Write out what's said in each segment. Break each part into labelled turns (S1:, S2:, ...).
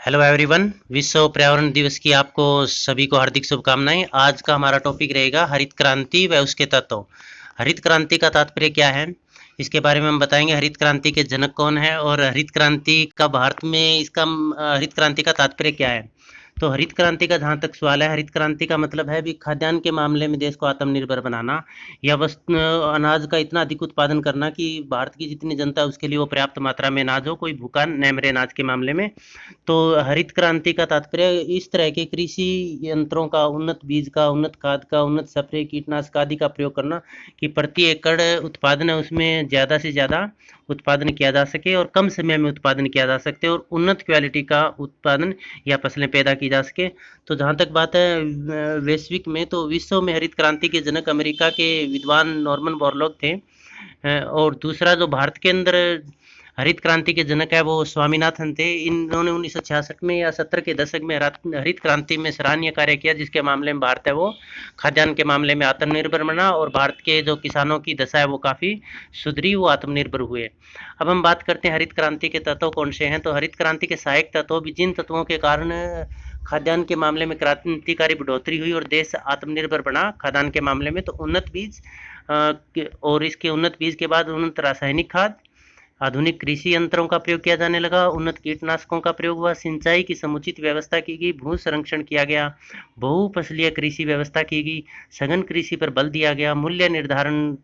S1: Hello everyone, विश्व पर्यावरण दिवस की आपको सभी को हार्दिक शुभकामनाएं। आज का हमारा टॉपिक रहेगा हरित क्रांति व उसके तत्व। हरित क्रांति का तात्पर्य क्या है, इसके बारे में हम बताएंगे। हरित क्रांति के जनक कौन है और हरित क्रांति का भारत में हरित क्रांति का तात्पर्य क्या है। तो हरित क्रांति का जहाँ तक सवाल है, हरित क्रांति का मतलब है भी खाद्यान्न के मामले में देश को आत्मनिर्भर बनाना या अनाज का इतना अधिक उत्पादन करना कि भारत की जितनी जनता है उसके लिए वो पर्याप्त मात्रा में अनाज हो, कोई भूखा न मरे अनाज के मामले में। तो हरित क्रांति का तात्पर्य इस तरह के कृषि यंत्रों का, उन्नत बीज का, उन्नत खाद का, उन्नत स्प्रे कीटनाशक आदि का प्रयोग करना कि प्रति एकड़ उत्पादन है उसमें ज़्यादा से ज़्यादा उत्पादन किया जा सके और कम समय में उत्पादन किया जा सकते और उन्नत क्वालिटी का उत्पादन या फसलें पैदा की जा सके। तो जहाँ तक बात है वैश्विक में, तो विश्व में हरित क्रांति के जनक अमेरिका के विद्वान नॉर्मन बोरलॉग थे। और दूसरा जो भारत के अंदर हरित क्रांति के जनक है वो स्वामीनाथन थे। इन्होंने 1966 में या 70 के दशक में हरित क्रांति में सराहनीय कार्य किया, जिसके मामले में भारत है वो खाद्यान्न के मामले में आत्मनिर्भर बना और भारत के जो किसानों की दशा है वो काफ़ी सुधरी, वो आत्मनिर्भर हुए। अब हम बात करते हैं हरित क्रांति के तत्व कौन से हैं। तो हरित क्रांति के सहायक तत्व भी, जिन तत्वों के कारण खाद्यान्न के मामले में क्रांतिकारी बढ़ोतरी हुई और देश आत्मनिर्भर बना खाद्यान्न के मामले में, तो उन्नत बीज और इसके उन्नत बीज के बाद उन्नत रासायनिक खाद, आधुनिक कृषि यंत्रों का प्रयोग किया जाने लगा, उन्नत कीटनाशकों का प्रयोग हुआ, सिंचाई की समुचित व्यवस्था की गई, भू संरक्षण किया गया, बहुफसलीय कृषि व्यवस्था की गई, सघन कृषि पर बल दिया गया, मूल्य निर्धारण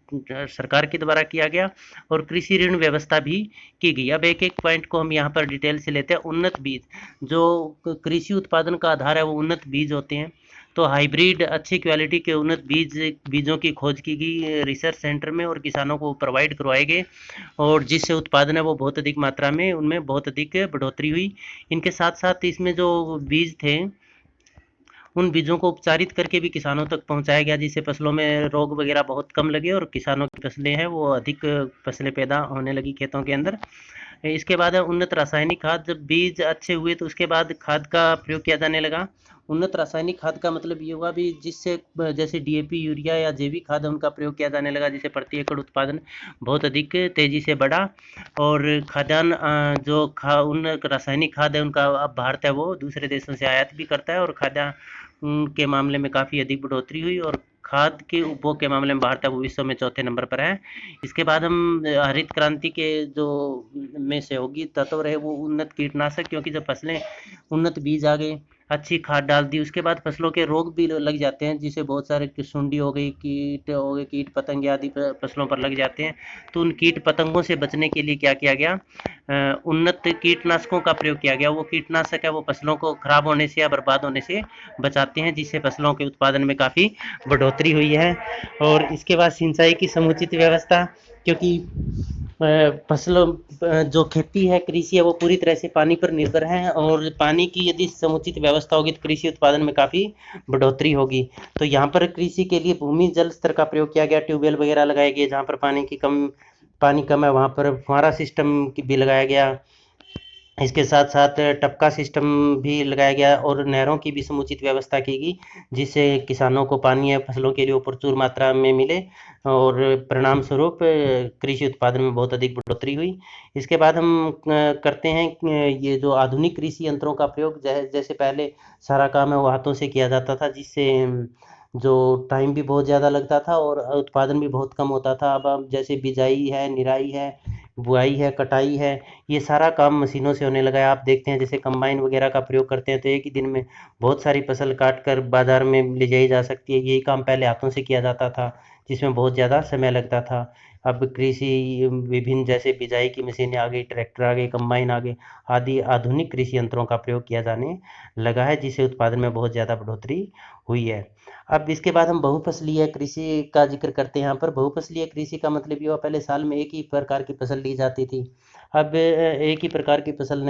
S1: सरकार के द्वारा किया गया और कृषि ऋण व्यवस्था भी की गई। अब एक एक पॉइंट को हम यहाँ पर डिटेल से लेते हैं। उन्नत बीज, जो कृषि उत्पादन का आधार है वो उन्नत बीज होते हैं। तो हाइब्रिड अच्छी क्वालिटी के उन्नत बीजों की खोज की गई रिसर्च सेंटर में और किसानों को प्रोवाइड करवाए गए और जिससे उत्पादन है वो बहुत अधिक मात्रा में, उनमें बहुत अधिक बढ़ोतरी हुई। इनके साथ साथ इसमें जो बीज थे उन बीजों को उपचारित करके भी किसानों तक पहुंचाया गया, जिससे फसलों में रोग वगैरह बहुत कम लगे और किसानों की फसलें हैं वो अधिक फसलें पैदा होने लगी खेतों के अंदर। इसके बाद है उन्नत रासायनिक खाद। जब बीज अच्छे हुए तो उसके बाद खाद का प्रयोग किया जाने लगा। उन्नत रासायनिक खाद का मतलब ये हुआ भी जिससे जैसे डीएपी, यूरिया या जैविक खाद उनका प्रयोग किया जाने लगा, जिससे प्रति एकड़ उत्पादन बहुत अधिक तेजी से बढ़ा। और खाद्यान्न उन रासायनिक खाद है उनका अब भारत है वो दूसरे देशों से आयात भी करता है और खाद्यान्न के मामले में काफ़ी अधिक बढ़ोतरी हुई और खाद के उपभोग के मामले में भारत है वो विश्व में चौथे नंबर पर है। इसके बाद हम हरित क्रांति के जो में सहयोगी तत्व रहे वो उन्नत कीटनाशक, क्योंकि जब फसलें उन्नत बीज आ गए, अच्छी खाद डाल दी, उसके बाद फसलों के रोग भी लग जाते हैं, जिसे बहुत सारे सुंडी हो गई, कीट हो गए, कीट पतंगे आदि फसलों पर लग जाते हैं। तो उन कीट पतंगों से बचने के लिए क्या किया गया, उन्नत कीटनाशकों का प्रयोग किया गया। वो कीटनाशक है वो फसलों को खराब होने से या बर्बाद होने से बचाते हैं, जिससे फसलों के उत्पादन में काफ़ी बढ़ोतरी हुई है। और इसके बाद सिंचाई की समुचित व्यवस्था, क्योंकि फसलों जो खेती है, कृषि है, वो पूरी तरह से पानी पर निर्भर है और पानी की यदि समुचित व्यवस्था होगी तो कृषि उत्पादन में काफ़ी बढ़ोतरी होगी। तो यहाँ पर कृषि के लिए भूमि जल स्तर का प्रयोग किया गया, ट्यूबवेल वगैरह लगाए गए, जहाँ पर पानी कम है वहाँ पर फुहारा सिस्टम भी लगाया गया। इसके साथ साथ टपका सिस्टम भी लगाया गया और नहरों की भी समुचित व्यवस्था की गई, जिससे किसानों को पानी या फसलों के लिए प्रचुर मात्रा में मिले और परिणाम स्वरूप कृषि उत्पादन में बहुत अधिक बढ़ोतरी हुई। इसके बाद हम करते हैं ये जो आधुनिक कृषि यंत्रों का प्रयोग, जैसे पहले सारा काम है वो हाथों से किया जाता था, जिससे जो टाइम भी बहुत ज़्यादा लगता था और उत्पादन भी बहुत कम होता था। अब जैसे बिजाई है, निराई है, बुआई है, कटाई है, ये सारा काम मशीनों से होने लगा है। आप देखते हैं जैसे कंबाइन वगैरह का प्रयोग करते हैं तो एक ही दिन में बहुत सारी फसल काट कर बाजार में ले जाई जा सकती है। यही काम पहले हाथों से किया जाता था, जिसमें बहुत ज़्यादा समय लगता था। अब कृषि विभिन्न जैसे बिजाई की मशीनें आ गई, ट्रैक्टर आ गए, कंबाइन आ गए, आदि आधुनिक कृषि यंत्रों का प्रयोग किया जाने लगा है, जिससे उत्पादन में बहुत ज़्यादा बढ़ोतरी हुई है। अब इसके बाद हम बहुफसलीय कृषि का जिक्र करते हैं। यहाँ पर बहुफसलीय कृषि का मतलब ये हुआ, पहले साल में एक ही प्रकार की फसल ली जाती थी। अब एक ही प्रकार की फसल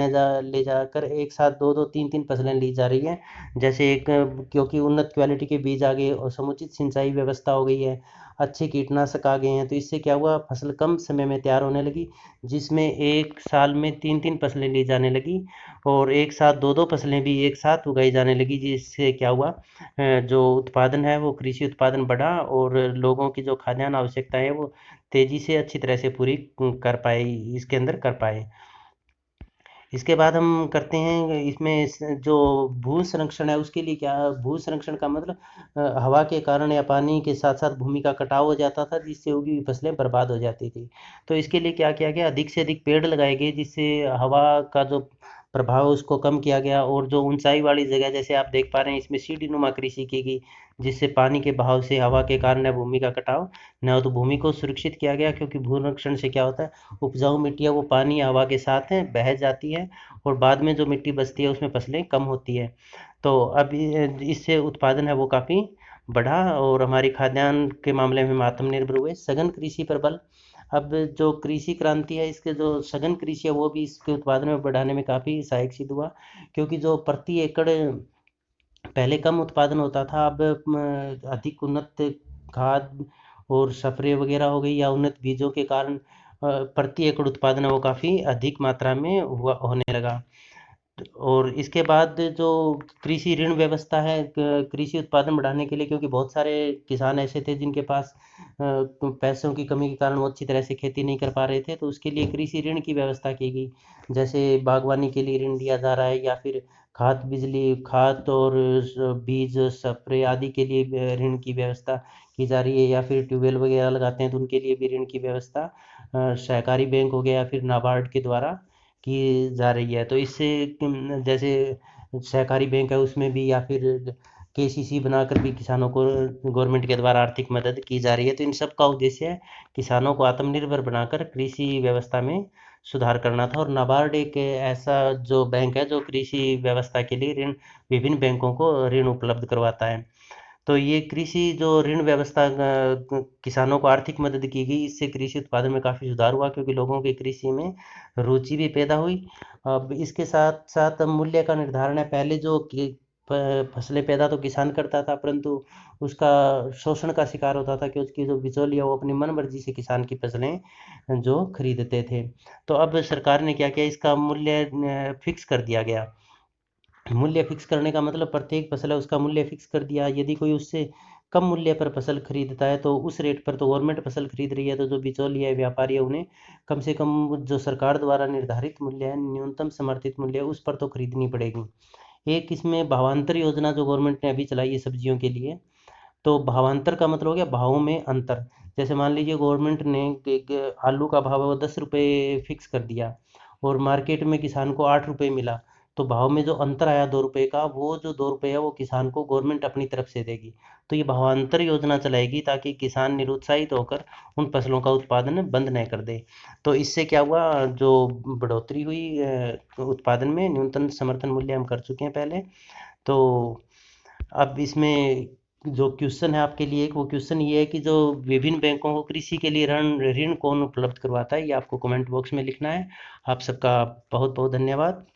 S1: ले जाकर एक साथ दो दो तीन तीन फसलें ली जा रही हैं। जैसे क्योंकि उन्नत क्वालिटी के बीज आ गए और समुचित सिंचाई व्यवस्था हो गई है, अच्छे कीटनाशक आ गए हैं, तो इससे क्या हुआ, फसल कम समय में तैयार होने लगी, जिसमें एक साल में तीन तीन फसलें ली जाने लगी और एक साथ दो दो फसलें भी एक साथ उगाई जाने लगी, जिससे क्या हुआ, जो उत्पादन है वो कृषि उत्पादन बढ़ा और लोगों की जो खाद्यान्न आवश्यकता है वो तेजी से अच्छी तरह से पूरी कर पाए, इसके अंदर कर पाए। इसके बाद हम करते हैं इसमें जो भू संरक्षण है उसके लिए क्या, भू संरक्षण का मतलब हवा के कारण या पानी के साथ साथ भूमि का कटाव हो जाता था जिससे उगी हुई फसलें बर्बाद हो जाती थी। तो इसके लिए क्या किया गया, अधिक से अधिक पेड़ लगाए गए जिससे हवा का जो प्रभाव उसको कम किया गया, और जो ऊंचाई वाली जगह जैसे आप देख पा रहे हैं इसमें सीढ़ी नुमा कृषि की गई जिससे पानी के बहाव से हवा के कारण या भूमि का कटाव न हो, तो भूमि को सुरक्षित किया गया क्योंकि भू संरक्षण से क्या होता है, उपजाऊ मिट्टी है वो पानी हवा के साथ है बह जाती है और बाद में जो मिट्टी बचती है उसमें फसलें कम होती है। तो अब इससे उत्पादन है वो काफ़ी बढ़ा और हमारी खाद्यान्न के मामले में हम आत्मनिर्भर हुए। सघन कृषि पर बल, अब जो कृषि क्रांति है इसके जो सघन कृषि है वो भी इसके उत्पादन में बढ़ाने में काफ़ी सहायक सिद्ध हुआ, क्योंकि जो प्रति एकड़ पहले कम उत्पादन होता था, अब अधिक उन्नत खाद और स्प्रे वगैरह हो गई या उन्नत बीजों के कारण प्रति एकड़ उत्पादन है वो काफ़ी अधिक मात्रा में हुआ होने लगा। और इसके बाद जो कृषि ऋण व्यवस्था है कृषि उत्पादन बढ़ाने के लिए, क्योंकि बहुत सारे किसान ऐसे थे जिनके पास पैसों की कमी के कारण वो अच्छी तरह से खेती नहीं कर पा रहे थे, तो उसके लिए कृषि ऋण की व्यवस्था की गई। जैसे बागवानी के लिए ऋण दिया जा रहा है, या फिर खाद बिजली खाद और बीज स्प्रे आदि के लिए ऋण की व्यवस्था की जा रही है, या फिर ट्यूबवेल वगैरह लगाते हैं तो उनके लिए भी ऋण की व्यवस्था सहकारी बैंक हो गया या फिर नाबार्ड के द्वारा की जा रही है। तो इससे जैसे सहकारी बैंक है उसमें भी या फिर केसीसी बनाकर भी किसानों को गवर्नमेंट के द्वारा आर्थिक मदद की जा रही है। तो इन सब का उद्देश्य है किसानों को आत्मनिर्भर बनाकर कृषि व्यवस्था में सुधार करना था। और नाबार्ड एक ऐसा जो बैंक है जो कृषि व्यवस्था के लिए ऋण विभिन्न बैंकों को ऋण उपलब्ध करवाता है। तो ये कृषि जो ऋण व्यवस्था किसानों को आर्थिक मदद की गई, इससे कृषि उत्पादन में काफ़ी सुधार हुआ क्योंकि लोगों की कृषि में रुचि भी पैदा हुई। अब इसके साथ साथ मूल्य का निर्धारण है, पहले जो फसलें पैदा तो किसान करता था परंतु उसका शोषण का शिकार होता था कि उसकी जो बिचौलिया वो अपनी मन मर्जी से किसान की फसलें जो खरीदते थे। तो अब सरकार ने क्या किया, इसका मूल्य फिक्स कर दिया गया। मूल्य फिक्स करने का मतलब प्रत्येक फसल है उसका मूल्य फिक्स कर दिया, यदि कोई उससे कम मूल्य पर फसल खरीदता है तो उस रेट पर तो गवर्नमेंट फसल खरीद रही है, तो जो बिचौलिया है व्यापारी है उन्हें कम से कम जो सरकार द्वारा निर्धारित मूल्य है न्यूनतम समर्थित मूल्य है उस पर तो खरीदनी पड़ेगी। एक इसमें भावांतर योजना जो गवर्नमेंट ने अभी चलाई है सब्जियों के लिए, तो भावांतर का मतलब हो गया भावों में अंतर। जैसे मान लीजिए गवर्नमेंट ने आलू का भाव है वो 10 रुपये फिक्स कर दिया और मार्केट में किसान को 8 रुपये मिला, तो भाव में जो अंतर आया 2 रुपये का, वो जो 2 रुपये है वो किसान को गवर्नमेंट अपनी तरफ से देगी। तो ये भावांतर योजना चलाएगी ताकि किसान निरुत्साहित होकर उन फसलों का उत्पादन बंद न कर दे। तो इससे क्या हुआ, जो बढ़ोतरी हुई उत्पादन में, न्यूनतम समर्थन मूल्य हम कर चुके हैं पहले। तो अब इसमें जो क्वेश्चन है आपके लिए, एक वो क्वेश्चन ये है कि जो विभिन्न बैंकों को कृषि के लिए ऋण ऋण कौन उपलब्ध करवाता है, ये आपको कमेंट बॉक्स में लिखना है। आप सबका बहुत बहुत धन्यवाद।